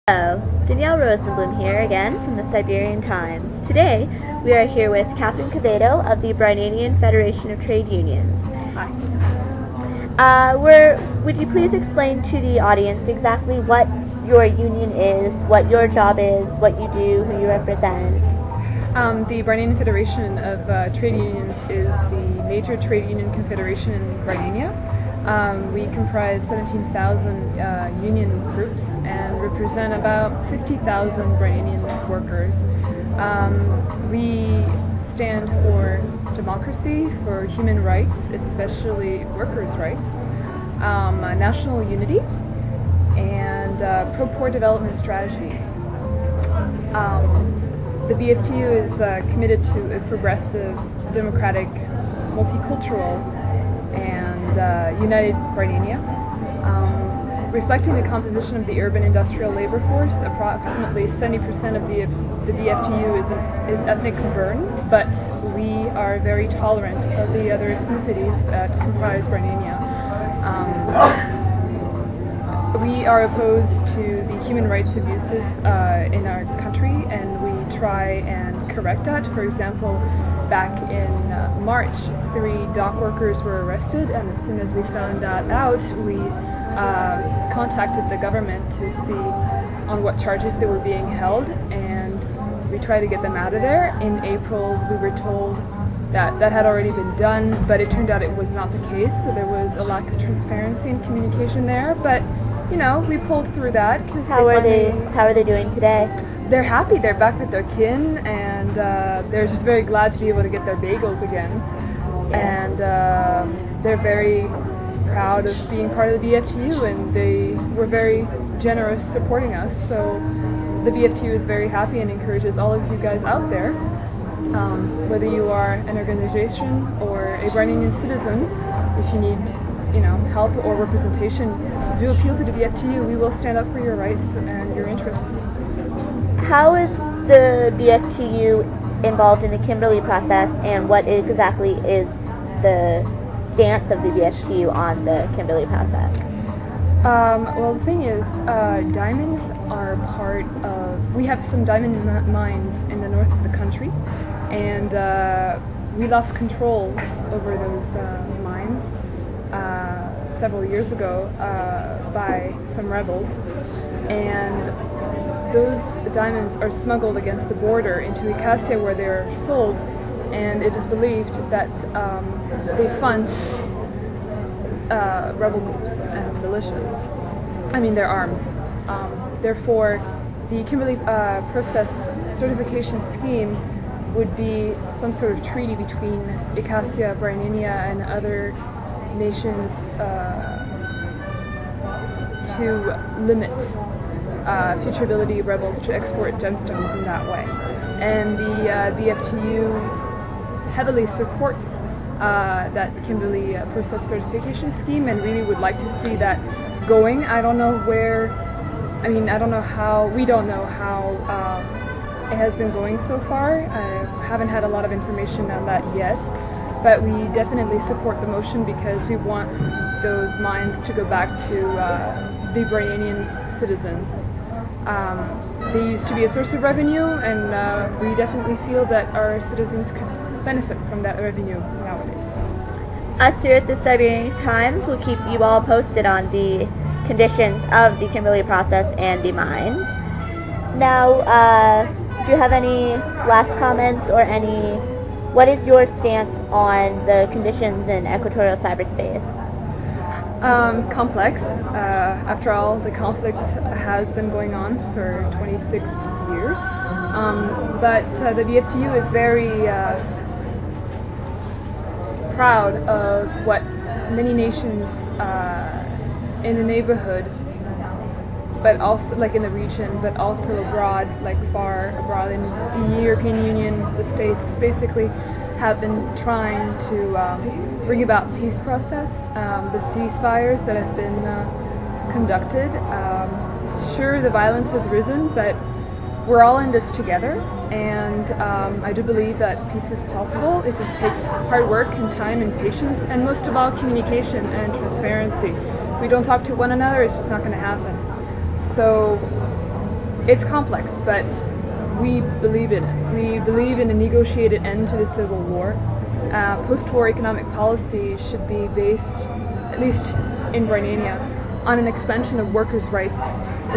Hello, Danielle Rosenblum here again from the Siberian Times. Today we are here with Catherine Quevedo of the Bryanian Federation of Trade Unions. Hi. Would you please explain to the audience exactly what your union is, what your job is, what you do, who you represent? The Bryanian Federation of Trade Unions is the major trade union confederation in Bryania. We comprise 17,000 union groups and represent about 50,000 Bryanian workers. We stand for democracy, for human rights, especially workers' rights, national unity, and pro-poor development strategies. The BFTU is committed to a progressive, democratic, multicultural, and united Bryania. Reflecting the composition of the urban industrial labor force, approximately 70% of the BFTU is ethnic Burn, but we are very tolerant of the other ethnicities that comprise Bryania. We are opposed to the human rights abuses in our country, and we try and correct that. For example, back in March, 3 dock workers were arrested, and as soon as we found that out, we contacted the government to see on what charges they were being held, and we tried to get them out of there. In April, we were told that that had already been done, but it turned out it was not the case, so there was a lack of transparency and communication there. But you know, we pulled through that. How are they doing today? They're happy. They're back with their kin, and they're just very glad to be able to get their bagels again. Yeah. And they're very proud of being part of the BFTU, and they were very generous supporting us. So the BFTU is very happy and encourages all of you guys out there, whether you are an organization or a Bryanian citizen, if you need help or representation, do appeal to the BFTU. We will stand up for your rights and your interests. How is the BFTU involved in the Kimberley process, and what exactly is the stance of the BFTU on the Kimberley process? Well, the thing is, diamonds are part of... We have some diamond mines in the north of the country, and we lost control over those mines several years ago by some rebels, and those diamonds are smuggled against the border into Ikasia, where they're sold, and it is believed that they fund rebel groups and militias. I mean, their arms. Therefore, the Kimberley process certification scheme would be some sort of treaty between Ikasia, Bryania, and other nations to limit future ability of rebels to export gemstones in that way. And the BFTU heavily supports that Kimberley process certification scheme, and really would like to see that going. I don't know where, I don't know how, we don't know how it has been going so far. I haven't had a lot of information on that yet. But we definitely support the motion because we want those mines to go back to the Bryanian citizens. They used to be a source of revenue, and we definitely feel that our citizens could benefit from that revenue nowadays. Us here at the Siberian Times will keep you all posted on the conditions of the Kimberley process and the mines. Now, do you have any last comments or what is your stance on the conditions in equatorial cyberspace? Complex. After all, the conflict has been going on for 26 years. But the BFTU is very proud of what many nations in the neighborhood, but also like in the region, but also abroad, like far abroad in the European Union, the States, basically have been trying to bring about the peace process, the ceasefires that have been conducted. Sure, the violence has risen, but we're all in this together, and I do believe that peace is possible. It just takes hard work and time and patience, and most of all, communication and transparency. If we don't talk to one another, it's just not going to happen. So It's complex, but we believe in it. We believe in a negotiated end to the Civil War. Post-war economic policy should be based, at least in Romania, on an expansion of workers' rights,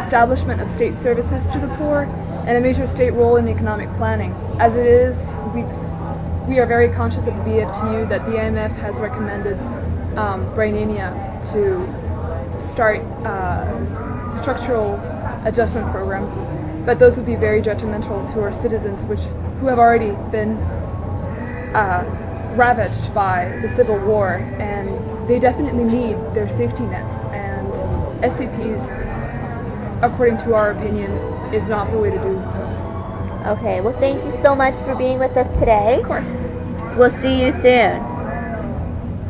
establishment of state services to the poor, and a major state role in economic planning. As it is, we are very conscious at the BFTU that the IMF has recommended Romania to start structural adjustment programs, but those would be very detrimental to our citizens, who have already been ravaged by the Civil War, and they definitely need their safety nets, and SCPs, according to our opinion, is not the way to do so. Okay, well thank you so much for being with us today. Of course. We'll see you soon.